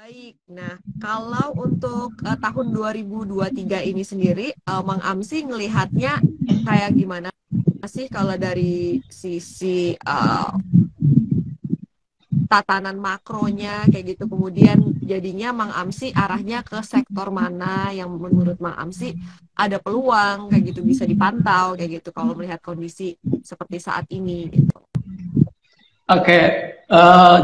Baik, nah kalau untuk tahun 2023 ini sendiri, Mang Amsi ngelihatnya kayak gimana sih kalau dari sisi tatanan makronya kayak gitu, kemudian jadinya Mang Amsi arahnya ke sektor mana yang menurut Mang Amsi ada peluang kayak gitu bisa dipantau kayak gitu kalau melihat kondisi seperti saat ini gitu. Oke,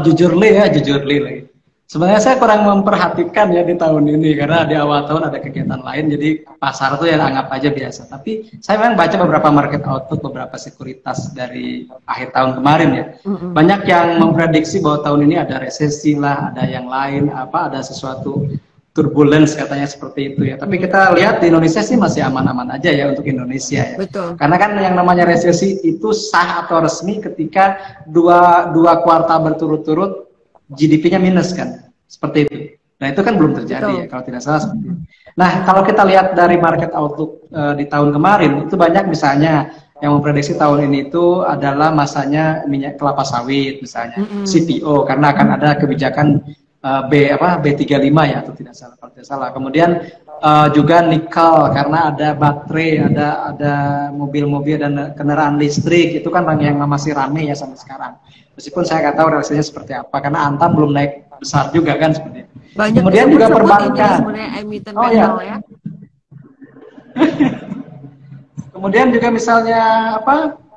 jujur li lagi. Sebenarnya saya kurang memperhatikan ya di tahun ini karena di awal tahun ada kegiatan lain, jadi pasar tuh ya anggap aja biasa. Tapi saya memang baca beberapa market outlook, beberapa sekuritas dari akhir tahun kemarin ya. Mm-mm. Banyak yang memprediksi bahwa tahun ini ada resesi lah, ada yang lain, ada sesuatu turbulence katanya seperti itu ya. Tapi Mm-mm. kita lihat di Indonesia sih masih aman-aman aja ya untuk Indonesia ya. Betul. Karena kan yang namanya resesi itu sah atau resmi ketika dua kuartal berturut-turut GDP-nya minus kan, seperti itu. Nah itu kan belum terjadi ya Betul. kalau tidak salah seperti itu. Nah kalau kita lihat dari market outlook di tahun kemarin itu banyak misalnya yang memprediksi tahun ini itu adalah masanya minyak kelapa sawit misalnya Mm-mm. CPO karena akan ada kebijakan B35 ya atau tidak salah kalau tidak salah. Kemudian juga nikel karena ada baterai, ada mobil-mobil dan kendaraan listrik itu kan yang masih rame ya sampai sekarang. Meskipun saya nggak tahu realisasinya seperti apa karena Antam belum naik besar juga kan seperti itu. Banyak Kemudian juga disebut-sebut ini perbankan. sebenarnya emiten Oh ya. metal ya. Kemudian juga misalnya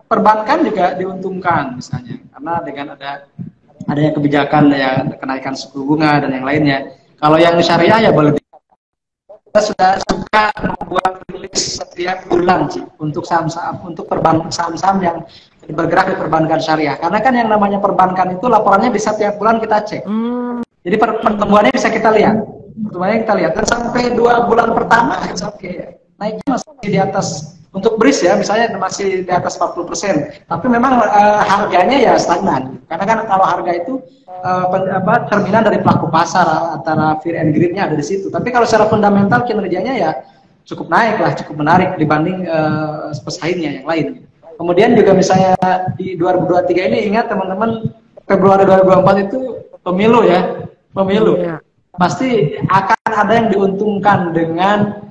perbankan juga diuntungkan misalnya karena dengan adanya kebijakan ya kenaikan suku bunga dan yang lainnya. Kalau yang syariah ya boleh kita sudah suka membuat rilis setiap bulan sih untuk saham-saham untuk saham-saham yang bergerak di perbankan syariah. Karena kan yang namanya perbankan itu laporannya bisa tiap bulan kita cek. Hmm. Jadi pertumbuhannya bisa kita lihat. Pertumbuhannya kita lihat dan sampai 2 bulan pertama oke ya. Naiknya masih di atas untuk BRIS ya misalnya masih di atas 40%. Tapi memang harganya ya stagnan. Karena kan kalau harga itu cerminan dari pelaku pasar antara fear and greed-nya ada di situ. Tapi kalau secara fundamental kinerjanya ya cukup naik lah, cukup menarik dibanding pesaingnya yang lain. Kemudian juga misalnya di 2023 ini ingat teman-teman Februari 2024 itu pemilu ya, pemilu. Iya. Pasti akan ada yang diuntungkan dengan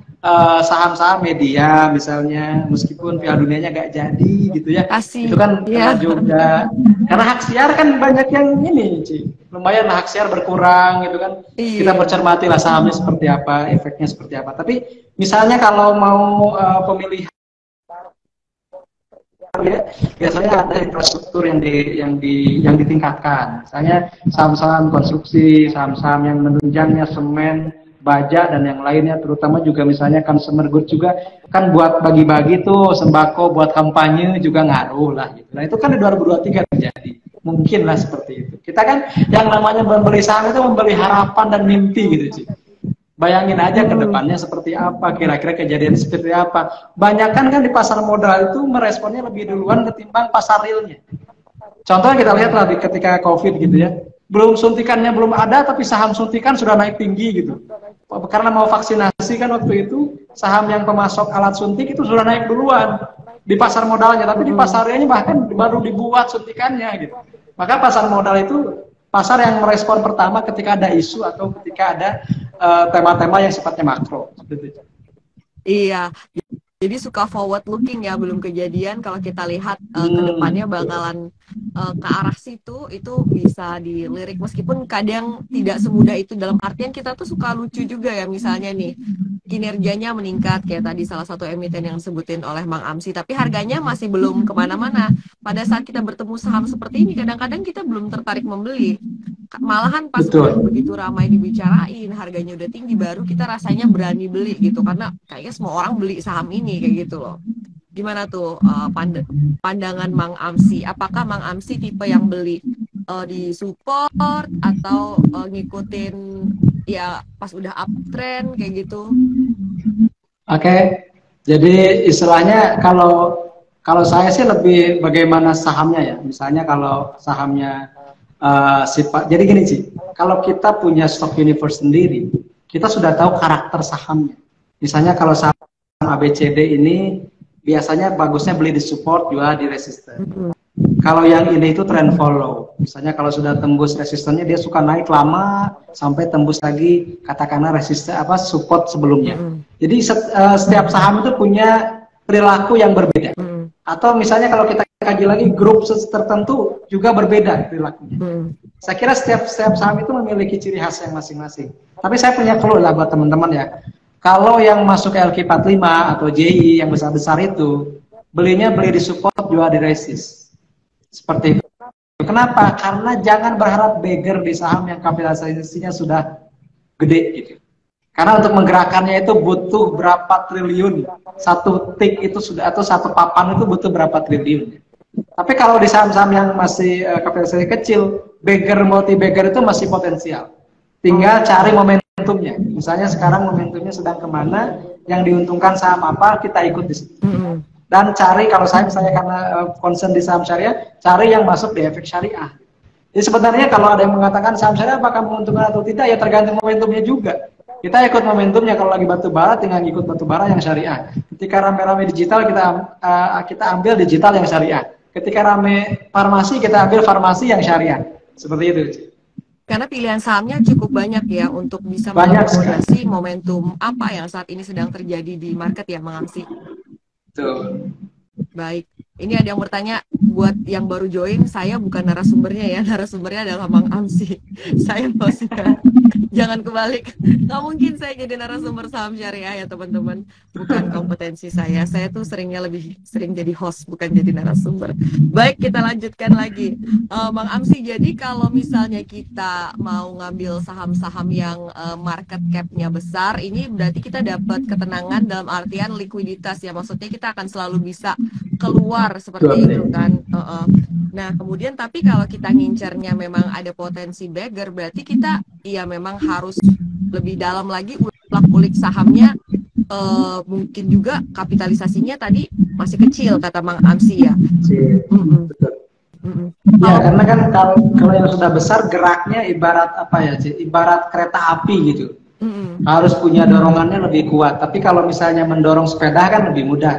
saham-saham media misalnya meskipun Piala Dunianya gak jadi gitu ya Kasih. itu kan kena Iya. juga karena hak siar kan banyak yang ini Ci. Lumayan hak siar berkurang gitu kan kita Iya. bercermati lah sahamnya seperti apa efeknya seperti apa tapi misalnya kalau mau pemilihan ya, biasanya ada infrastruktur yang ditingkatkan misalnya saham-saham konstruksi saham-saham yang menunjangnya semen baja dan yang lainnya terutama juga misalnya consumer goods juga kan buat bagi-bagi tuh sembako buat kampanye juga ngaruh lah gitu. Nah itu kan di 2023 terjadi mungkin lah seperti itu kita kan yang namanya membeli saham itu membeli harapan dan mimpi gitu sih bayangin aja ke depannya seperti apa kira-kira kejadian seperti apa banyakkan kan di pasar modal itu meresponnya lebih duluan ketimbang pasar realnya. Contohnya kita lihat lah ketika COVID gitu ya, belum suntikannya belum ada, tapi saham suntikan sudah naik tinggi gitu. Karena mau vaksinasi kan waktu itu saham yang pemasok alat suntik itu sudah naik duluan di pasar modalnya, tapi di pasarnya bahkan baru dibuat suntikannya gitu. Maka pasar modal itu pasar yang merespon pertama ketika ada isu atau ketika ada tema-tema yang sifatnya makro. Seperti itu. Iya. Jadi suka forward looking ya, belum kejadian kalau kita lihat ke depannya bakalan ke arah situ itu bisa dilirik meskipun kadang tidak semudah itu dalam artian kita tuh suka lucu juga ya misalnya nih kinerjanya meningkat kayak tadi salah satu emiten yang disebutin oleh Mang Amsi tapi harganya masih belum kemana-mana pada saat kita bertemu saham seperti ini kadang-kadang kita belum tertarik membeli malahan pas udah Betul. begitu ramai dibicarain harganya udah tinggi baru kita rasanya berani beli gitu karena kayaknya semua orang beli saham ini kayak gitu loh. Gimana tuh pandangan Mang Amsi? Apakah Mang Amsi tipe yang beli di support atau ngikutin ya pas udah uptrend kayak gitu? Oke, jadi istilahnya kalau saya sih lebih bagaimana sahamnya ya. Misalnya kalau sahamnya sifat, jadi gini sih, kalau kita punya stock universe sendiri, kita sudah tahu karakter sahamnya. Misalnya kalau saham ABCD ini biasanya bagusnya beli di support, jual di resisten. Kalau yang ini itu trend follow. Misalnya kalau sudah tembus resistennya dia suka naik lama sampai tembus lagi katakanlah resisten apa support sebelumnya. Jadi setiap saham itu punya perilaku yang berbeda. Atau misalnya kalau kita kaji lagi grup tertentu juga berbeda perilakunya. Saya kira setiap saham itu memiliki ciri khas yang masing-masing. Tapi saya punya clue lah buat teman-teman ya. Kalau yang masuk ke LQ45 atau JI yang besar-besar itu, belinya beli di support, jual di resist. Seperti itu. Kenapa? Karena jangan berharap beggar di saham yang kapitalisasinya sudah gede gitu. Karena untuk menggerakkannya itu butuh berapa triliun. Satu tick itu sudah, atau satu papan itu butuh berapa triliun. Tapi kalau di saham-saham yang masih kapitalisasi kecil, beggar multi-beggar itu masih potensial. Tinggal cari momentumnya. Misalnya sekarang momentumnya sedang kemana, yang diuntungkan saham apa, kita ikut di situ. Dan cari, kalau saya misalnya karena concern di saham syariah, cari yang masuk di efek syariah. Jadi sebenarnya kalau ada yang mengatakan saham syariah apakah menguntungkan atau tidak, ya tergantung momentumnya juga. Kita ikut momentumnya, kalau lagi batu bara tinggal ikut batu bara yang syariah. Ketika rame-rame digital kita ambil digital yang syariah. Ketika rame farmasi kita ambil farmasi yang syariah. Seperti itu. Karena pilihan sahamnya cukup banyak ya untuk bisa mengakomodasi momentum apa yang saat ini sedang terjadi di market ya, Mang Amsi. Betul. Baik. Ini ada yang bertanya, buat yang baru join, saya bukan narasumbernya ya, narasumbernya adalah Mang Amsi. Saya hostnya. Jangan kebalik. Nggak mungkin saya jadi narasumber saham syariah ya teman-teman. Bukan kompetensi saya. Saya tuh lebih sering jadi host, bukan jadi narasumber. Baik, kita lanjutkan lagi. Mang Amsi, jadi kalau misalnya kita mau ngambil saham-saham yang market cap-nya besar, ini berarti kita dapat ketenangan dalam artian likuiditas ya. Maksudnya kita akan selalu bisa keluar seperti itu kan. Nah kemudian tapi kalau kita ngincernya memang ada potensi beggar, berarti kita ya memang harus lebih dalam lagi ulik sahamnya. Mungkin juga kapitalisasinya tadi masih kecil kata Mang Amsi ya. Ya karena kan kalau yang sudah besar geraknya ibarat apa ya, ibarat kereta api gitu. Harus punya dorongannya lebih kuat. Tapi kalau misalnya mendorong sepeda kan lebih mudah.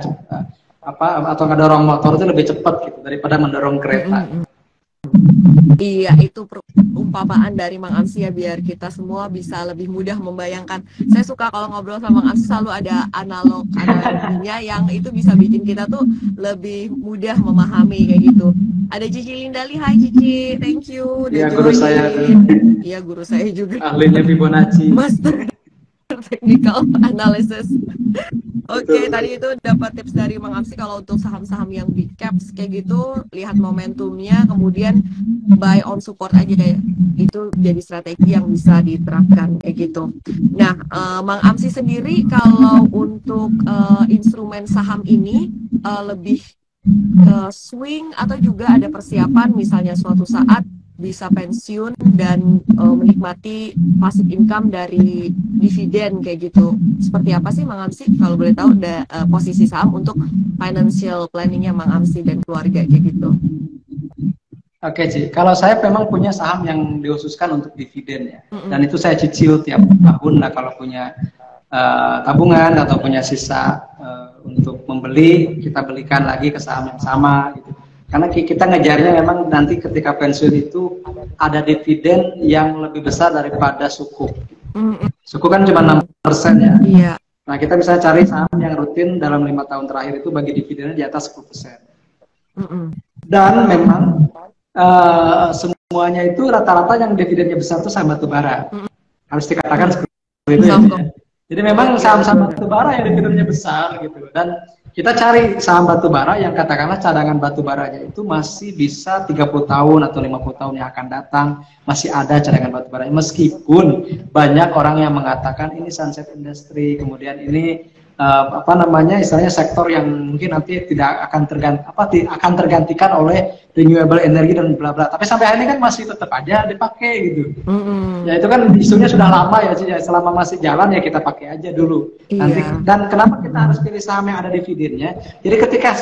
Atau ngedorong motor itu lebih cepat gitu daripada mendorong kereta. Iya, itu perumpamaan dari Mang Amsi ya, biar kita semua bisa lebih mudah membayangkan. Saya suka kalau ngobrol sama Mang Amsi selalu ada analoginya yang itu bisa bikin kita tuh lebih mudah memahami kayak gitu. Ada Cici Lindali, hai Cici, thank you. Iya, guru saya. Iya, guru saya juga. Ahlinya Fibonacci. Master technical analysis. Oke, tadi itu dapat tips dari Mang Amsi kalau untuk saham-saham yang big caps kayak gitu, lihat momentumnya, kemudian buy on support aja kayak itu jadi strategi yang bisa diterapkan kayak gitu. Nah, Mang Amsi sendiri kalau untuk instrumen saham ini lebih ke swing atau juga ada persiapan misalnya suatu saat bisa pensiun dan menikmati passive income dari dividen kayak gitu. Seperti apa sih Mang Amsi kalau boleh tahu posisi saham untuk financial planningnya Mang Amsi dan keluarga kayak gitu? Oke Ci, kalau saya memang punya saham yang dikhususkan untuk dividen ya, dan itu saya cicil tiap tahun lah kalau punya tabungan atau punya sisa untuk membeli, kita belikan lagi ke saham yang sama gitu. Karena kita ngejarnya memang nanti ketika pensiun itu ada dividen yang lebih besar daripada suku. Suku kan cuma 6% ya. Iya. Nah kita bisa cari saham yang rutin dalam 5 tahun terakhir itu bagi dividennya di atas 10%. Dan memang semuanya itu rata-rata yang dividennya besar itu saham batubara. Harus dikatakan seperti itu ya. Jadi memang saham-saham batubara yang dividennya besar gitu. Dan kita cari saham batubara yang katakanlah cadangan batubaranya itu masih bisa 30 tahun atau 50 tahun yang akan datang, masih ada cadangan batubaranya. Meskipun banyak orang yang mengatakan ini sunset industry, kemudian ini istilahnya sektor yang mungkin nanti tidak akan tergantikan oleh renewable energy dan bla bla. Tapi sampai hari ini kan masih tetap aja dipakai gitu. Ya itu kan isunya sudah lama ya, selama masih jalan ya kita pakai aja dulu. Nanti, dan kenapa kita harus pilih saham yang ada dividennya? Jadi ketika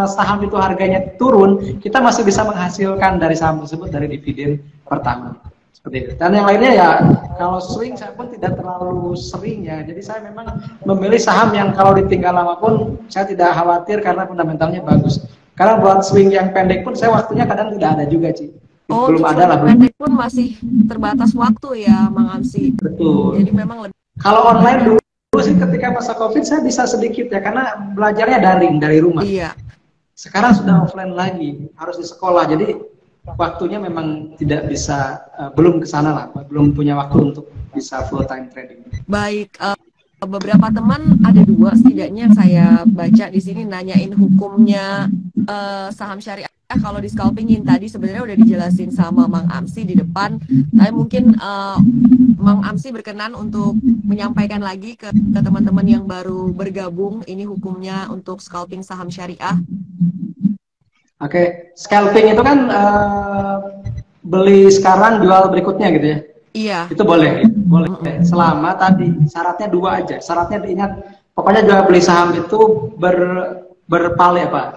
saham itu harganya turun, kita masih bisa menghasilkan dari saham tersebut dari dividen per tahun. Dan yang lainnya ya kalau swing saya pun tidak terlalu sering ya, jadi saya memang memilih saham yang kalau ditinggal lama pun saya tidak khawatir karena fundamentalnya bagus. Karena buat swing yang pendek pun saya waktunya kadang tidak ada juga, Ci. Oh, Belum untuk ada lah. pendek pun masih terbatas waktu ya, Mang Amsi. Betul. Jadi memang lebih. Kalau online dulu sih ketika masa COVID saya bisa sedikit ya, karena belajarnya daring dari rumah. Iya. Sekarang sudah offline lagi, harus di sekolah. Jadi waktunya memang tidak bisa, belum ke sana lah, belum punya waktu untuk bisa full time trading. Baik, beberapa teman ada 2 setidaknya saya baca di sini nanyain hukumnya saham syariah. Kalau di scalpingin tadi sebenarnya udah dijelasin sama Mang Amsi di depan. Tapi mungkin Mang Amsi berkenan untuk menyampaikan lagi ke teman-teman yang baru bergabung ini hukumnya untuk scalping saham syariah. Oke, scalping itu kan beli sekarang jual berikutnya gitu ya. Iya. Itu boleh. Selama tadi syaratnya 2 aja. Syaratnya diingat, pokoknya jual beli saham itu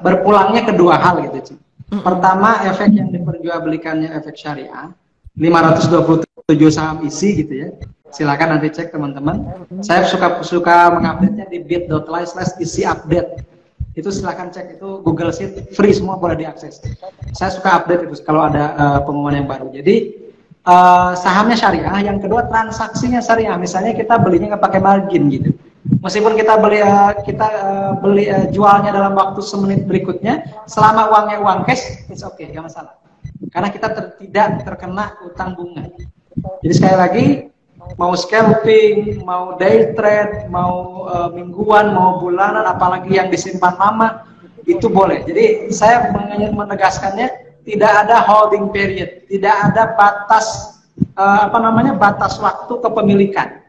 berpulangnya ke 2 hal gitu, Ci. Pertama, efek yang diperjualbelikannya efek syariah, 527 saham isi gitu ya. Silakan nanti cek teman-teman. Saya suka mengupdate-nya di bit.ly/isi update. Itu silakan cek, itu Google Sheet free, semua boleh diakses. Saya suka update itu kalau ada pengumuman yang baru. Jadi sahamnya syariah, yang kedua transaksinya syariah. Misalnya kita belinya nggak pakai margin gitu. Meskipun kita beli jualnya dalam waktu semenit berikutnya, selama uangnya uang cash, it's okay, nggak masalah. Karena kita tidak terkena utang bunga. Jadi sekali lagi, mau scalping, mau day trade, mau mingguan, mau bulanan, apalagi yang disimpan lama, itu boleh. Jadi saya ingin menegaskannya, tidak ada holding period, tidak ada batas batas waktu kepemilikan.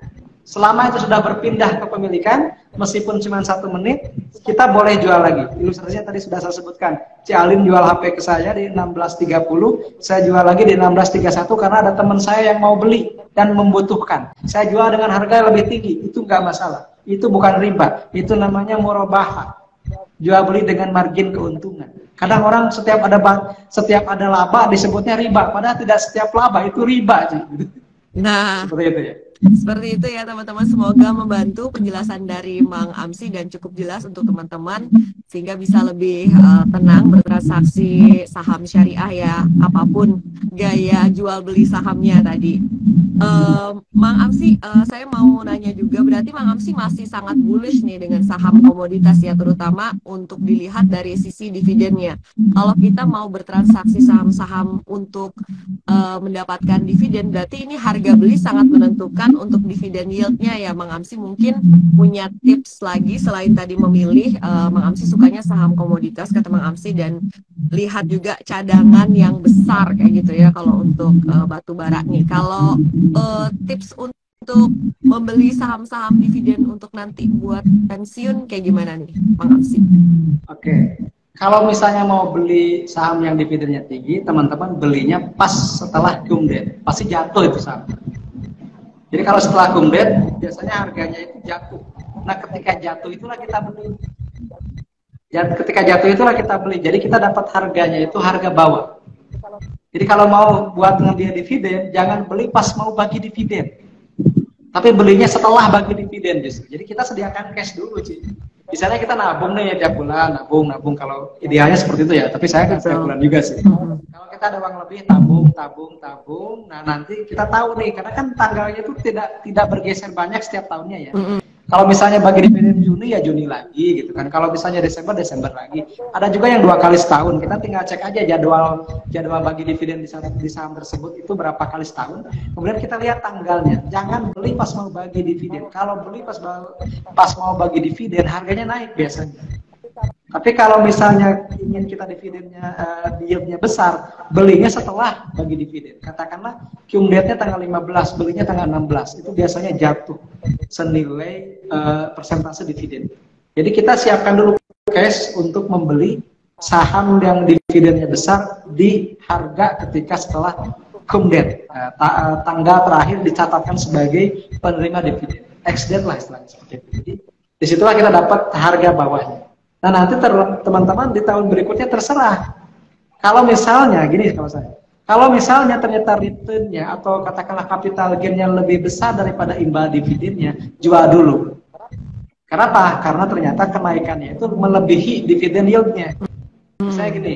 Selama itu sudah berpindah kepemilikan, meskipun cuma 1 menit, kita boleh jual lagi. Ilustrasinya tadi sudah saya sebutkan. Cialin jual HP ke saya di 16.30, saya jual lagi di 16.31 karena ada teman saya yang mau beli dan membutuhkan. Saya jual dengan harga yang lebih tinggi, itu nggak masalah. Itu bukan riba, itu namanya murabahah. Jual beli dengan margin keuntungan. Kadang orang setiap ada laba disebutnya riba, padahal tidak setiap laba itu riba. Nah, seperti itu ya. Seperti itu ya teman-teman, semoga membantu penjelasan dari Mang Amsi dan cukup jelas untuk teman-teman sehingga bisa lebih tenang bertransaksi saham syariah ya, apapun gaya jual beli sahamnya tadi. Mang Amsi, saya mau nanya juga, berarti Mang Amsi masih sangat bullish nih dengan saham komoditas ya, terutama untuk dilihat dari sisi dividennya. Kalau kita mau bertransaksi saham-saham untuk mendapatkan dividen, berarti ini harga beli sangat menentukan untuk dividen yieldnya ya. Mang Amsi mungkin punya tips lagi selain tadi memilih, Mang Amsi sukanya saham komoditas kata Mang Amsi, dan lihat juga cadangan yang besar kayak gitu ya kalau untuk batu bara nih. Kalau tips untuk membeli saham-saham dividen untuk nanti buat pensiun kayak gimana nih Mang Amsi? Oke. Kalau misalnya mau beli saham yang dividennya tinggi, teman-teman belinya pas setelah cumdet, pasti jatuh itu saham. Jadi kalau setelah cumdet, biasanya harganya itu jatuh. Nah, ketika jatuh itulah kita beli. Ketika jatuh itulah kita beli. Jadi kita dapat harganya itu harga bawah. Jadi kalau mau buat ngambil dividen, jangan beli pas mau bagi dividen. Tapi belinya setelah bagi dividen justru. Jadi kita sediakan cash dulu, Ci. Misalnya kita nabung nih tiap bulan, nabung kalau idealnya seperti itu ya. Tapi saya kan setiap bulan juga sih. Kalau kita ada uang lebih, tabung. Nah, nanti kita tahu nih, karena kan tanggalnya itu tidak bergeser banyak setiap tahunnya ya. Kalau misalnya bagi dividen Juni ya Juni lagi gitu kan. Kalau misalnya Desember lagi. Ada juga yang 2 kali setahun. Kita tinggal cek aja jadwal bagi dividen di saham tersebut itu berapa kali setahun. Kemudian kita lihat tanggalnya. Jangan beli pas mau bagi dividen. Kalau beli pas mau bagi dividen harganya naik biasanya. Tapi kalau misalnya ingin kita dividennya yieldnya besar, belinya setelah bagi dividen. Katakanlah cumdetnya tanggal 15, belinya tanggal 16, itu biasanya jatuh senilai persentase dividen. Jadi kita siapkan dulu cash untuk membeli saham yang dividennya besar di harga ketika setelah cumdet, tanggal terakhir dicatatkan sebagai penerima dividen. Ex-date lah istilahnya seperti itu. Jadi disitulah kita dapat harga bawahnya. Nah, nanti teman-teman di tahun berikutnya terserah. Kalau misalnya gini, kalau misalnya ternyata returnnya atau katakanlah capital gain-nya lebih besar daripada imbal dividennya, jual dulu. Karena apa? Karena ternyata kenaikannya itu melebihi dividen yield-nya. misalnya gini,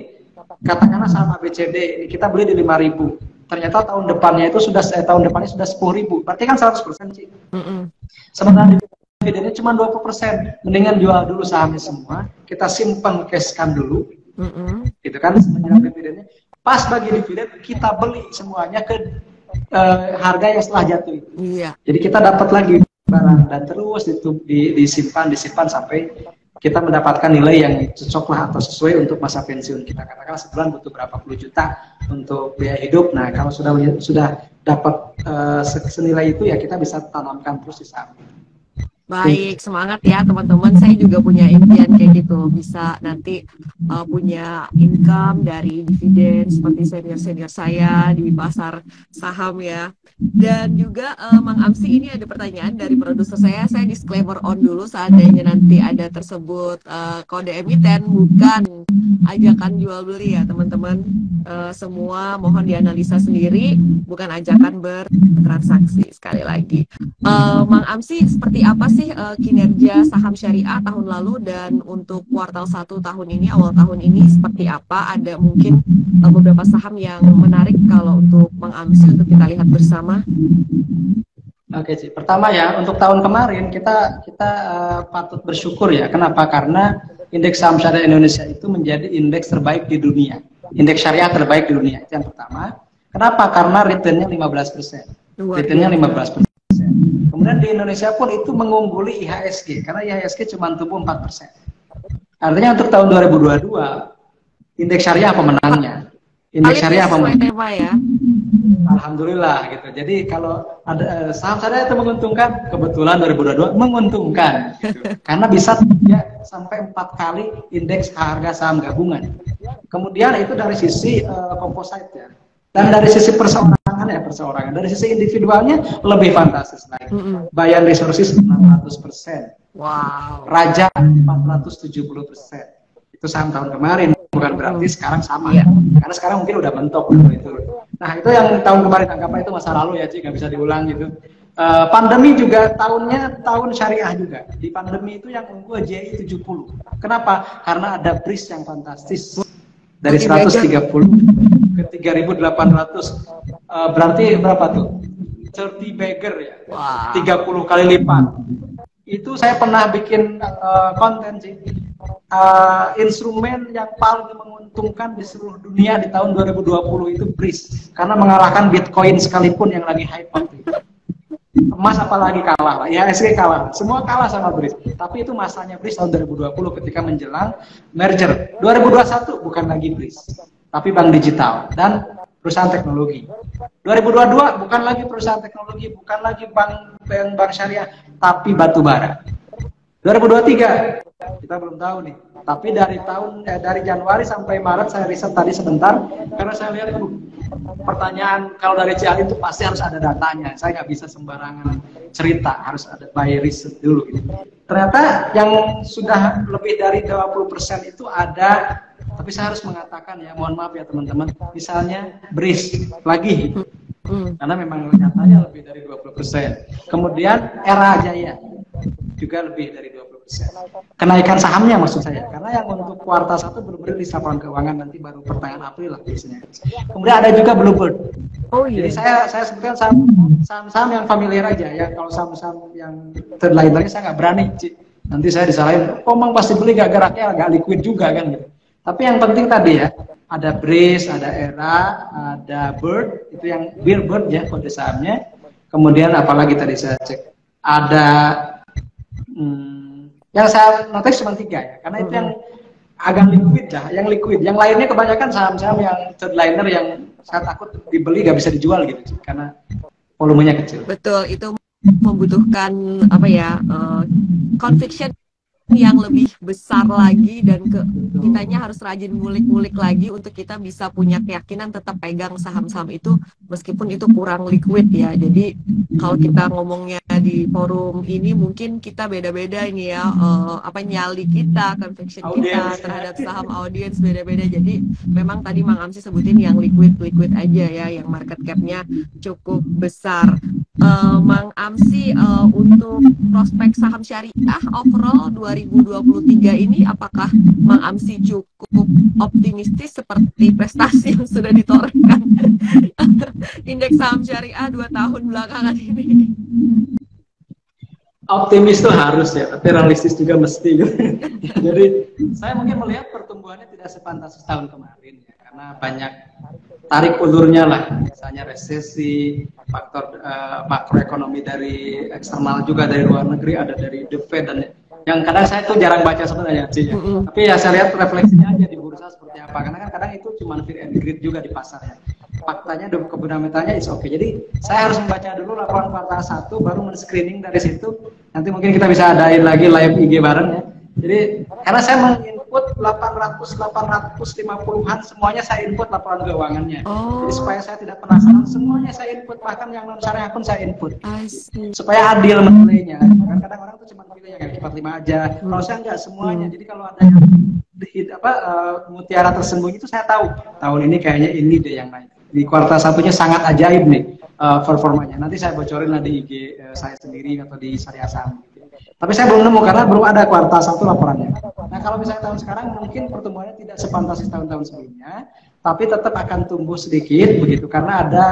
katakanlah saham ABCD kita beli di 5.000, ternyata tahun depannya itu sudah 10.000, berarti kan 100% sih. Sementara dividennya cuma 20%, mendingan jual dulu sahamnya semua, kita simpan cashkan dulu, gitu kan, semenjak dividennya. Pas bagi dividen kita beli semuanya ke harga yang setelah jatuh itu. Jadi kita dapat lagi barang dan terus disimpan sampai kita mendapatkan nilai yang cocok lah atau sesuai untuk masa pensiun kita. Katakanlah sebulan butuh berapa puluh juta untuk biaya hidup. Nah, kalau sudah dapat senilai itu ya kita bisa tanamkan terus di saham. Baik, semangat ya teman-teman. Saya juga punya impian kayak gitu, bisa nanti punya income dari dividen seperti senior-senior saya di pasar saham ya. Dan juga Mang Amsi, ini ada pertanyaan dari produser saya disclaimer on dulu, seandainya nanti ada tersebut kode emiten, bukan ajakan jual beli ya teman-teman. Semua mohon dianalisa sendiri, bukan ajakan bertransaksi. Sekali lagi, Mang Amsi, seperti apa sih kinerja saham syariah tahun lalu, dan untuk kuartal 1 tahun ini, awal tahun ini seperti apa? Ada mungkin beberapa saham yang menarik kalau untuk Mang Amsi untuk kita lihat bersama. Oke sih. Pertama ya, untuk tahun kemarin kita patut bersyukur ya. Kenapa? Karena indeks saham syariah Indonesia itu menjadi indeks terbaik di dunia. Indeks syariah terbaik di dunia, itu yang pertama. Kenapa? Karena returnnya 15%. Returnnya 15%. Kemudian di Indonesia pun itu mengungguli IHSG, karena IHSG cuma tumbuh 4%. Artinya untuk tahun 2022, indeks syariah pemenangnya. Indeks syariah pemenangnya. Ya. Alhamdulillah gitu. Jadi kalau ada saham syariah itu menguntungkan, kebetulan 2022 menguntungkan. Gitu. Karena bisa sampai 4 kali indeks harga saham gabungan. Kemudian itu dari sisi composite ya. Dan dari sisi perseorangan, dari sisi individualnya lebih fantastis lagi. Bayan Resources 600%. Wow. Raja 470%. Itu saham tahun kemarin, bukan berarti sekarang sama. Karena sekarang mungkin udah mentok itu. Nah, itu yang tahun kemarin anggapnya itu masa lalu ya, Ci, nggak bisa diulang gitu. Pandemi juga tahun syariah juga. Di pandemi itu yang unggul JI 70. Kenapa? Karena ada bridge yang fantastis. Dari 130 ke 3.800, berarti berapa tuh? 30 bagger ya, 30 kali lipat. Itu saya pernah bikin konten sih, instrumen yang paling menguntungkan di seluruh dunia di tahun 2020 itu BRIS, karena mengalahkan Bitcoin sekalipun yang lagi hype waktu itu. Emas apalagi kalah, ya IHSG kalah, semua kalah sama BRIS. Tapi itu masanya BRIS tahun 2020 ketika menjelang merger. 2021 bukan lagi BRIS, tapi bank digital dan perusahaan teknologi. 2022 bukan lagi perusahaan teknologi, bukan lagi bank syariah, tapi batu bara. 2023 kita belum tahu nih. Tapi dari Januari sampai Maret saya riset tadi sebentar, karena saya lihat pertanyaan kalau dari CAD itu pasti harus ada datanya. Saya nggak bisa sembarangan cerita, harus ada by riset dulu. Gitu. Ternyata yang sudah lebih dari 20% itu ada, tapi saya harus mengatakan ya, mohon maaf ya teman-teman, misalnya BRIS lagi, karena memang nyatanya lebih dari 20%. Kemudian Era Jaya juga lebih dari 20%. Kenaikan sahamnya maksud saya, karena yang untuk kuartal 1 belum rilis laporan keuangan, nanti baru pertengahan April lah biasanya. Kemudian ada juga Bluebird. Jadi saya sebutkan saham-saham yang familiar aja ya. Kalau saham-saham yang third liner saya nggak berani, nanti saya disalahin, Mang pasti beli gak geraknya, agak liquid juga kan gitu. Tapi yang penting tadi ya, ada BRIS, ada Era, ada Bird, itu yang Bird ya kode sahamnya. Kemudian apalagi tadi saya cek, ada yang saya notice cuma 3 ya, karena itu yang agak liquid lah, yang liquid. Yang lainnya kebanyakan saham-saham yang third liner yang saya takut dibeli gak bisa dijual gitu, karena volumenya kecil. Betul, itu membutuhkan apa ya, conviction yang lebih besar lagi, dan kitanya harus rajin ngulik-ngulik lagi untuk kita bisa punya keyakinan tetap pegang saham-saham itu meskipun itu kurang liquid ya. Jadi kalau kita ngomongnya di forum ini mungkin kita beda-beda ini ya, nyali kita, conviction kita terhadap saham, audiens beda-beda. Jadi memang tadi Mang Amsi sebutin yang liquid aja ya, yang market cap-nya cukup besar. Mang Amsi, untuk prospek saham syariah overall 2023 ini, apakah Mang Amsi cukup optimistis seperti prestasi yang sudah ditorehkan indeks saham syariah 2 tahun belakangan ini? Optimis tuh harus ya, tapi realistis juga mesti. Jadi saya mungkin melihat pertumbuhannya tidak sefantastis tahun kemarin ya, karena banyak tarik ulurnya lah, misalnya resesi, faktor makroekonomi dari eksternal juga dari luar negeri, ada dari The Fed, dan yang kadang saya tuh jarang baca sebenarnya sih. Tapi ya saya lihat refleksinya aja di bursa seperti apa, karena kan kadang itu cuma fear and greed juga di pasar ya. Faktanya dan fundamentalnya is oke. Jadi saya harus membaca dulu laporan kuartal 1, baru men-screening dari situ. Nanti mungkin kita bisa adain lagi live IG bareng ya. Jadi karena saya menginput 850-an semuanya saya input laporan keuangannya. Jadi supaya saya tidak penasaran, semuanya saya input, bahkan yang non syariah pun saya input. Supaya adil menilainya. Kadang-kadang orang tuh cuma pilih yang 45 aja. Kalau saya enggak semuanya. Jadi kalau ada yang mutiara tersembunyi itu saya tahu. Tahun ini kayaknya ini deh yang naik. Di kuartal satunya sangat ajaib nih performanya. Nanti saya bocorin lah di IG saya sendiri atau di Syariah Saham. Tapi saya belum nemu karena belum ada kuartal 1 laporannya. Nah kalau misalnya tahun sekarang mungkin pertumbuhannya tidak sefantastis tahun-tahun sebelumnya, tapi tetap akan tumbuh sedikit begitu karena ada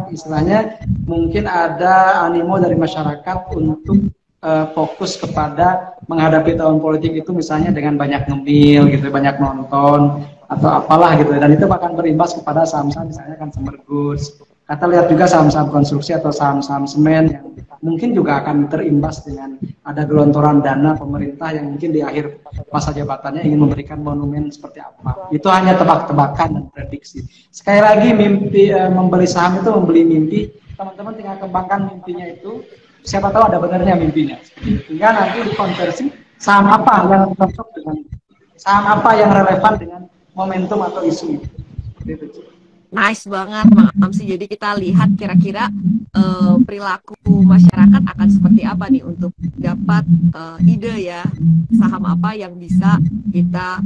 istilahnya mungkin ada animo dari masyarakat untuk fokus kepada menghadapi tahun politik itu misalnya dengan banyak ngemil gitu, banyak nonton atau apalah gitu, dan itu akan berimbas kepada saham-saham misalnya consumer goods. Kita lihat juga saham-saham konstruksi atau saham-saham semen yang mungkin juga akan terimbas dengan ada gelontoran dana pemerintah yang mungkin di akhir masa jabatannya ingin memberikan monumen seperti apa. Itu hanya tebak-tebakan dan prediksi. Sekali lagi mimpi membeli saham itu membeli mimpi, teman-teman tinggal kembangkan mimpinya itu. Siapa tahu ada benarnya mimpinya. Sehingga nanti dikonversi saham apa yang cocok dengan saham apa yang relevan dengan momentum atau isu itu. Nice banget Bang Amsi. Jadi kita lihat kira-kira perilaku masyarakat akan seperti apa nih untuk dapat ide ya saham apa yang bisa kita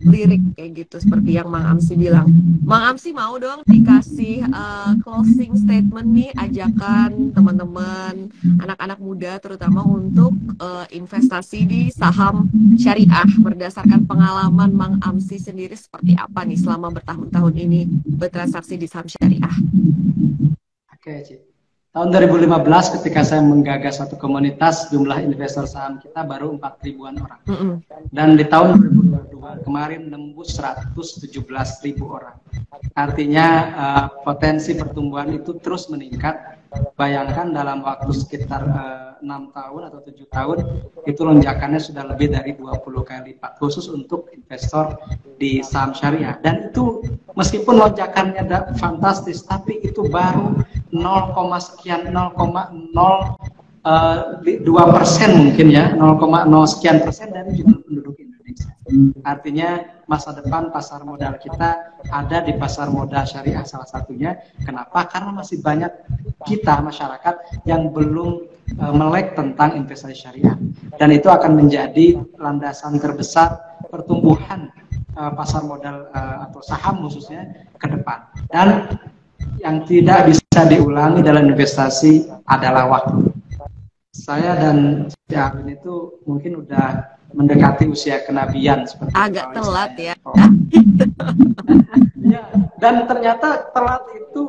lirik kayak gitu seperti yang Mang Amsi bilang. Mang Amsi mau dong dikasih closing statement nih, ajakan teman-teman anak-anak muda terutama untuk investasi di saham syariah berdasarkan pengalaman Mang Amsi sendiri seperti apa nih selama bertahun-tahun ini bertransaksi di saham syariah. Oke, Ci. Tahun 2015 ketika saya menggagas satu komunitas, jumlah investor saham kita baru 4.000-an orang. Dan di tahun 2022 kemarin nembus 117.000 orang. Artinya potensi pertumbuhan itu terus meningkat. Bayangkan dalam waktu sekitar 6 tahun atau 7 tahun itu lonjakannya sudah lebih dari 20 kali lipat khusus untuk investor di saham syariah. Dan itu meskipun lonjakannya fantastis, tapi itu baru 0, sekian 0,02% mungkin ya, 0,0 sekian persen dari jumlah penduduk Indonesia. Artinya masa depan pasar modal kita ada di pasar modal syariah salah satunya. Kenapa? Karena masih banyak kita masyarakat yang belum melek tentang investasi syariah, dan itu akan menjadi landasan terbesar pertumbuhan pasar modal atau saham khususnya ke depan. Dan yang tidak bisa diulangi dalam investasi adalah waktu. Saya dan si Arvin itu mungkin udah mendekati usia kenabian seperti agak telat ya. Ya, dan ternyata telat itu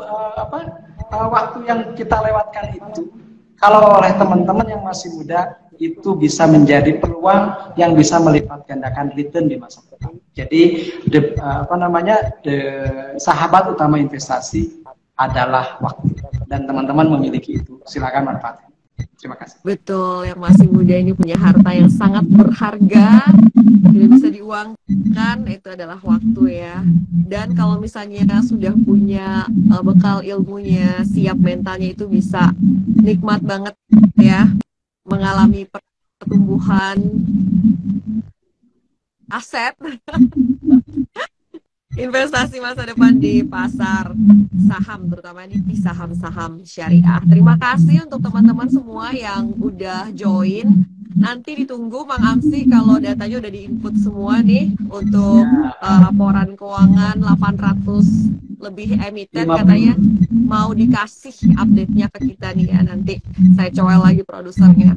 waktu yang kita lewatkan itu kalau oleh teman-teman yang masih muda itu bisa menjadi peluang yang bisa melipat gandakan return di masa depan. Jadi sahabat utama investasi adalah waktu, dan teman-teman memiliki itu. Silakan manfaatkan. Terima kasih. Betul, yang masih muda ini punya harta yang sangat berharga, tidak bisa diuangkan, itu adalah waktu ya. Dan kalau misalnya sudah punya bekal ilmunya, siap mentalnya, itu bisa nikmat banget ya mengalami pertumbuhan aset investasi masa depan di pasar saham, terutama di saham-saham syariah. Terima kasih untuk teman-teman semua yang udah join nanti ditunggu Mang Amsi kalau datanya udah diinput semua nih untuk laporan keuangan 800 lebih emiten katanya mau dikasih update-nya ke kita nih ya. Nanti saya coel lagi produsernya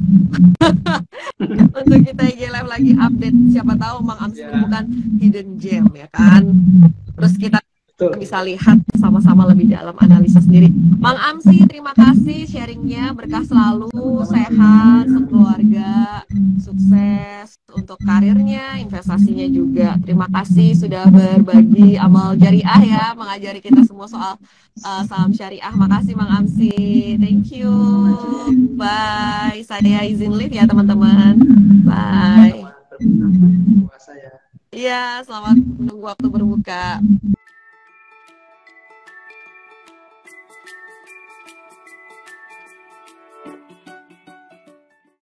untuk kita IG Live lagi update. Siapa tahu Mang Amsi menemukan hidden gem ya kan. Terus kita bisa lihat sama-sama lebih dalam analisa sendiri. Mang Amsi, terima kasih sharingnya, berkah selalu, sehat, sekeluarga, sukses untuk karirnya, investasinya juga. Terima kasih sudah berbagi amal jariah ya, mengajari kita semua soal saham syariah. Makasih Mang Amsi, thank you. Bye, saya izin live ya teman-teman. Bye. Iya, selamat menunggu waktu berbuka.